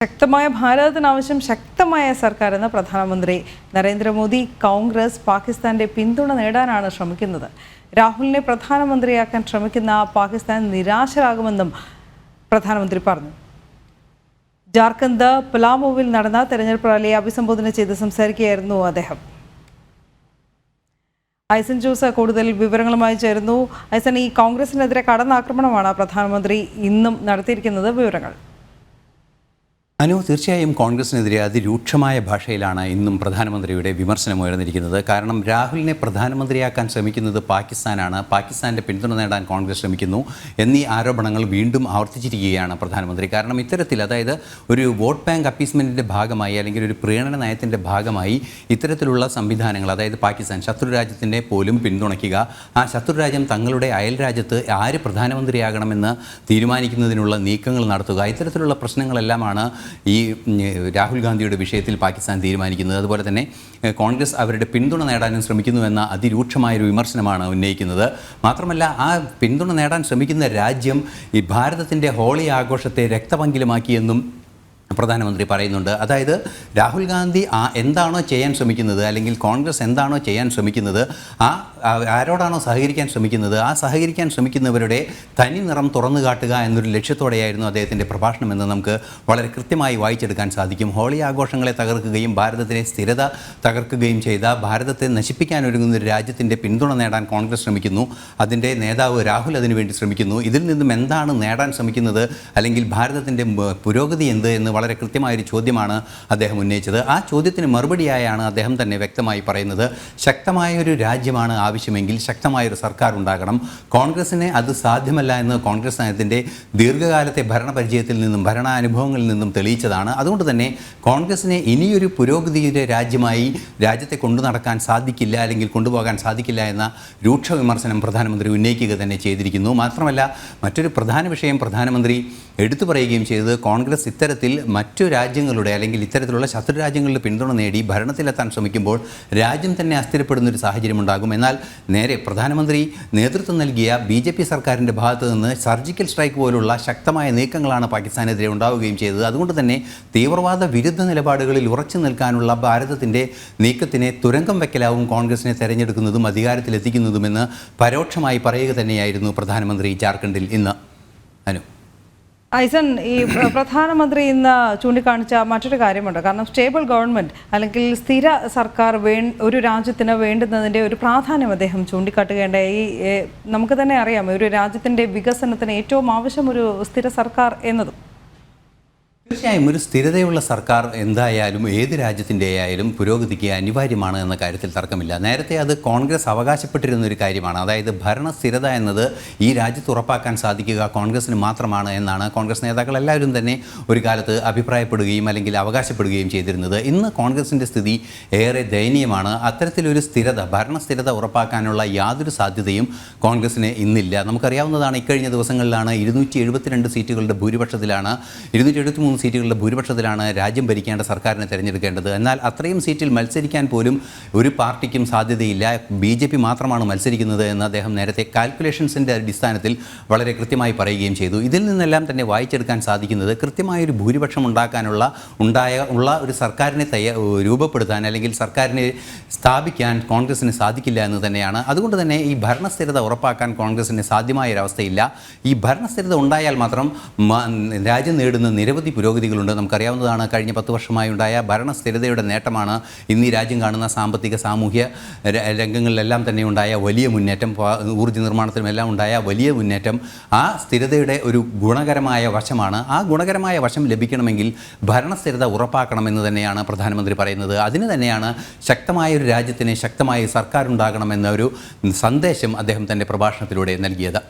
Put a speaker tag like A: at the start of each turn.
A: ശക്തമായ ഭാരതത്തിനാവശ്യം ശക്തമായ സർക്കാർ എന്ന പ്രധാനമന്ത്രി നരേന്ദ്രമോദി. കോൺഗ്രസ് പാകിസ്ഥാന്റെ പിന്തുണ നേടാനാണ് ശ്രമിക്കുന്നത്. രാഹുലിനെ പ്രധാനമന്ത്രിയാക്കാൻ ശ്രമിക്കുന്ന പാകിസ്ഥാൻ നിരാശരാകുമെന്നും പ്രധാനമന്ത്രി പറഞ്ഞു. ജാർഖണ്ഡ് പലാമുവിൽ നടന്ന തെരഞ്ഞെടുപ്പ് റാലിയെ അഭിസംബോധന ചെയ്ത് സംസാരിക്കുകയായിരുന്നു അദ്ദേഹം. ഐസൻ ജോസ് കൂടുതൽ വിവരങ്ങളുമായി ചേരുന്നു. ഐസൻ, ഈ കോൺഗ്രസിനെതിരെ കടന്നാക്രമണമാണ് പ്രധാനമന്ത്രി ഇന്നും നടത്തിയിരിക്കുന്നത്. വിവരങ്ങൾ.
B: തീർച്ചയായും കോൺഗ്രസിനെതിരെ അതിരൂക്ഷമായ ഭാഷയിലാണ് ഇന്നും പ്രധാനമന്ത്രിയുടെ വിമർശനം ഉയർന്നിരിക്കുന്നത്. കാരണം രാഹുലിനെ പ്രധാനമന്ത്രിയാക്കാൻ ശ്രമിക്കുന്നത് പാകിസ്ഥാനാണ്, പാകിസ്ഥാൻ്റെ പിന്തുണ നേടാൻ കോൺഗ്രസ് ശ്രമിക്കുന്നു എന്നീ ആരോപണങ്ങൾ വീണ്ടും ആവർത്തിച്ചിരിക്കുകയാണ് പ്രധാനമന്ത്രി. കാരണം ഇത്തരത്തിൽ, അതായത് ഒരു വോട്ട് ബാങ്ക് അപ്പീസ്മെൻറ്റിൻ്റെ ഭാഗമായി അല്ലെങ്കിൽ ഒരു പ്രീണന നയത്തിൻ്റെ ഭാഗമായി ഇത്തരത്തിലുള്ള സംവിധാനങ്ങൾ, അതായത് പാകിസ്ഥാൻ ശത്രുരാജ്യത്തിനെ പോലും പിന്തുണയ്ക്കുക, ആ ശത്രുരാജ്യം തങ്ങളുടെ അയൽ രാജ്യത്ത് ആര് പ്രധാനമന്ത്രിയാകണമെന്ന് തീരുമാനിക്കുന്നതിനുള്ള നീക്കങ്ങൾ നടത്തുക, ഇത്തരത്തിലുള്ള പ്രശ്നങ്ങളെല്ലാമാണ് ഈ രാഹുൽ ഗാന്ധിയുടെ വിഷയത്തിൽ പാകിസ്ഥാൻ തീരുമാനിക്കുന്നത്. അതുപോലെ തന്നെ കോൺഗ്രസ് അവരുടെ പിന്തുണ നേടാനും ശ്രമിക്കുന്നുവെന്ന അതിരൂക്ഷമായൊരു വിമർശനമാണ് ഉന്നയിക്കുന്നത്. മാത്രമല്ല, ആ പിന്തുണ നേടാൻ ശ്രമിക്കുന്ന രാജ്യം ഈ ഭാരതത്തിൻ്റെ ഹോളി ആഘോഷത്തെ രക്തപങ്കിലമാക്കിയെന്നും പ്രധാനമന്ത്രി പറയുന്നുണ്ട്. അതായത് രാഹുൽ ഗാന്ധി എന്താണോ ചെയ്യാൻ ശ്രമിക്കുന്നത്, അല്ലെങ്കിൽ കോൺഗ്രസ് എന്താണോ ചെയ്യാൻ ശ്രമിക്കുന്നത്, ആരോടാണോ സഹകരിക്കാൻ ശ്രമിക്കുന്നത്, ആ സഹകരിക്കാൻ ശ്രമിക്കുന്നവരുടെ തനി നിറം തുറന്നു കാട്ടുക എന്നൊരു ലക്ഷ്യത്തോടെയായിരുന്നു അദ്ദേഹത്തിൻ്റെ പ്രഭാഷണം എന്ന് നമുക്ക് വളരെ കൃത്യമായി വായിച്ചെടുക്കാൻ സാധിക്കും. ഹോളി ആഘോഷങ്ങളെ തകർക്കുകയും ഭാരതത്തിലെ സ്ഥിരത തകർക്കുകയും ചെയ്ത, ഭാരതത്തെ നശിപ്പിക്കാനൊരുങ്ങുന്ന ഒരു രാജ്യത്തിൻ്റെ പിന്തുണ നേടാൻ കോൺഗ്രസ് ശ്രമിക്കുന്നു. അതിൻ്റെ നേതാവ് രാഹുൽ അതിനുവേണ്ടി ശ്രമിക്കുന്നു. ഇതിൽ നിന്നും എന്താണ് നേടാൻ ശ്രമിക്കുന്നത്, അല്ലെങ്കിൽ ഭാരതത്തിൻ്റെ പുരോഗതി എന്ത് എന്ന് വളരെ കൃത്യമായൊരു ചോദ്യമാണ് അദ്ദേഹം ഉന്നയിച്ചത്. ആ ചോദ്യത്തിന് മറുപടിയായാണ് അദ്ദേഹം തന്നെ വ്യക്തമായി പറയുന്നത്, ശക്തമായൊരു രാജ്യമാണ് ആവശ്യമെങ്കിൽ ശക്തമായൊരു സർക്കാർ ഉണ്ടാകണം. കോൺഗ്രസിന് അത് സാധ്യമല്ല എന്ന് കോൺഗ്രസ് നയത്തിൻ്റെ ദീർഘകാലത്തെ ഭരണപരിചയത്തിൽ നിന്നും ഭരണാനുഭവങ്ങളിൽ നിന്നും തെളിയിച്ചതാണ്. അതുകൊണ്ട് തന്നെ കോൺഗ്രസിനെ ഇനിയൊരു പുരോഗതിയുടെ രാജ്യമായി രാജ്യത്തെ കൊണ്ടു നടക്കാൻ സാധിക്കില്ല, അല്ലെങ്കിൽ കൊണ്ടുപോകാൻ സാധിക്കില്ല എന്ന രൂക്ഷ വിമർശനം പ്രധാനമന്ത്രി ഉന്നയിക്കുക തന്നെ ചെയ്തിരിക്കുന്നു. മാത്രമല്ല, മറ്റൊരു പ്രധാന വിഷയം പ്രധാനമന്ത്രി എടുത്തു പറയുകയും ചെയ്തത്, കോൺഗ്രസ് ഇത്തരത്തിൽ മറ്റു രാജ്യങ്ങളുടെ, അല്ലെങ്കിൽ ഇത്തരത്തിലുള്ള ശത്രു രാജ്യങ്ങളുടെ പിന്തുണ നേടി ഭരണത്തിലെത്താൻ ശ്രമിക്കുമ്പോൾ രാജ്യം തന്നെ അസ്ഥിരപ്പെടുന്നൊരു സാഹചര്യമുണ്ടാകും. എന്നാൽ നേരെ പ്രധാനമന്ത്രി നേതൃത്വം നൽകിയ BJP സർക്കാരിൻ്റെ ഭാഗത്ത് നിന്ന് സർജിക്കൽ സ്ട്രൈക്ക് പോലുള്ള ശക്തമായ നീക്കങ്ങളാണ് പാകിസ്ഥാനെതിരെ ഉണ്ടാവുകയും ചെയ്തത്. അതുകൊണ്ട് തന്നെ തീവ്രവാദ വിരുദ്ധ നിലപാടുകളിൽ ഉറച്ചു നിൽക്കാനുള്ള ഭാരതത്തിൻ്റെ നീക്കത്തിനെ തുരങ്കം വയ്ക്കലാവും കോൺഗ്രസിനെ തെരഞ്ഞെടുക്കുന്നതും അധികാരത്തിലെത്തിക്കുന്നതുമെന്ന് പരോക്ഷമായി പറയുക തന്നെയായിരുന്നു പ്രധാനമന്ത്രി ജാർഖണ്ഡിൽ ഇന്ന്.
A: ഐസൻ, ഈ പ്രധാനമന്ത്രി ഇന്ന് ചൂണ്ടിക്കാണിച്ച മറ്റൊരു കാര്യമുണ്ട്. കാരണം സ്റ്റേബിൾ ഗവൺമെൻറ്, അല്ലെങ്കിൽ സ്ഥിര സർക്കാർ ഒരു രാജ്യത്തിന് വേണ്ടുന്നതിൻ്റെ ഒരു പ്രാധാന്യം അദ്ദേഹം ചൂണ്ടിക്കാട്ടുകയുണ്ടായി. നമുക്ക് തന്നെ അറിയാം, ഒരു രാജ്യത്തിൻ്റെ വികസനത്തിന് ഏറ്റവും ആവശ്യം ഒരു സ്ഥിര സർക്കാർ എന്നതും.
B: തീർച്ചയായും ഒരു സ്ഥിരതയുള്ള സർക്കാർ എന്തായാലും ഏത് രാജ്യത്തിൻ്റെ ആയാലും പുരോഗതിക്ക് അനിവാര്യമാണ് എന്ന കാര്യത്തിൽ തർക്കമില്ല. നേരത്തെ അത് കോൺഗ്രസ് അവകാശപ്പെട്ടിരുന്നൊരു കാര്യമാണ്. അതായത് ഭരണസ്ഥിരത എന്നത് ഈ രാജ്യത്ത് ഉറപ്പാക്കാൻ സാധിക്കുക കോൺഗ്രസിന് മാത്രമാണ് എന്നാണ് കോൺഗ്രസ് നേതാക്കൾ എല്ലാവരും തന്നെ ഒരു കാലത്ത് അഭിപ്രായപ്പെടുകയും അല്ലെങ്കിൽ അവകാശപ്പെടുകയും ചെയ്തിരുന്നത്. ഇന്ന് കോൺഗ്രസിൻ്റെ സ്ഥിതി ഏറെ ദയനീയമാണ്. അത്തരത്തിലൊരു സ്ഥിരത, ഭരണസ്ഥിരത ഉറപ്പാക്കാനുള്ള യാതൊരു സാധ്യതയും കോൺഗ്രസിന് ഇന്നില്ല. നമുക്കറിയാവുന്നതാണ്, ഇക്കഴിഞ്ഞ ദിവസങ്ങളിലാണ് 272 സീറ്റുകളുടെ ഭൂരിപക്ഷത്തിലാണ് 273 സീറ്റുകളുടെ ഭൂരിപക്ഷത്തിലാണ് രാജ്യം ഭരിക്കേണ്ട സർക്കാരിനെ തിരഞ്ഞെടുക്കേണ്ടത്. എന്നാൽ അത്രയും സീറ്റിൽ മത്സരിക്കാൻ പോലും ഒരു പാർട്ടിക്കും സാധ്യതയില്ല, BJP മാത്രമാണ് മത്സരിക്കുന്നത് എന്ന് അദ്ദേഹം നേരത്തെ കാൽക്കുലേഷൻസിൻ്റെ അടിസ്ഥാനത്തിൽ വളരെ കൃത്യമായി പറയുകയും ചെയ്തു. ഇതിൽ നിന്നെല്ലാം തന്നെ വായിച്ചെടുക്കാൻ സാധിക്കുന്നത്, കൃത്യമായൊരു ഭൂരിപക്ഷം ഉള്ള ഒരു സർക്കാരിനെ രൂപപ്പെടുത്താൻ, അല്ലെങ്കിൽ സർക്കാരിനെ സ്ഥാപിക്കാൻ കോൺഗ്രസിന് സാധിക്കില്ല എന്ന് തന്നെയാണ്. അതുകൊണ്ട് തന്നെ ഈ ഭരണസ്ഥിരത ഉറപ്പാക്കാൻ കോൺഗ്രസിന് സാധ്യമായൊരവസ്ഥയില്ല. ഈ ഭരണസ്ഥിരത ഉണ്ടായാൽ മാത്രം രാജ്യം നേടുന്ന നിരവധി പുരോഗതികളുണ്ട്. നമുക്കറിയാവുന്നതാണ്, കഴിഞ്ഞ 10 വർഷമായി ഉണ്ടായ ഭരണസ്ഥിരതയുടെ നേട്ടമാണ് ഇന്ന് ഈ രാജ്യം കാണുന്ന സാമ്പത്തിക സാമൂഹ്യ രംഗങ്ങളിലെല്ലാം തന്നെ ഉണ്ടായ വലിയ മുന്നേറ്റം, ഊർജ്ജ നിർമ്മാണത്തിലുമെല്ലാം ഉണ്ടായ വലിയ മുന്നേറ്റം. ആ സ്ഥിരതയുടെ ഒരു ഗുണകരമായ വശമാണ്. ആ ഗുണകരമായ വശം ലഭിക്കണമെങ്കിൽ ഭരണസ്ഥിരത ഉറപ്പാക്കണമെന്ന് തന്നെയാണ് പ്രധാനമന്ത്രി പറയുന്നത്. അതിന് തന്നെയാണ് ശക്തമായൊരു രാജ്യത്തിന് ശക്തമായ സർക്കാർ ഉണ്ടാകണമെന്ന ഒരു സന്ദേശം അദ്ദേഹം തൻ്റെ പ്രഭാഷണത്തിലൂടെ നൽകിയത്.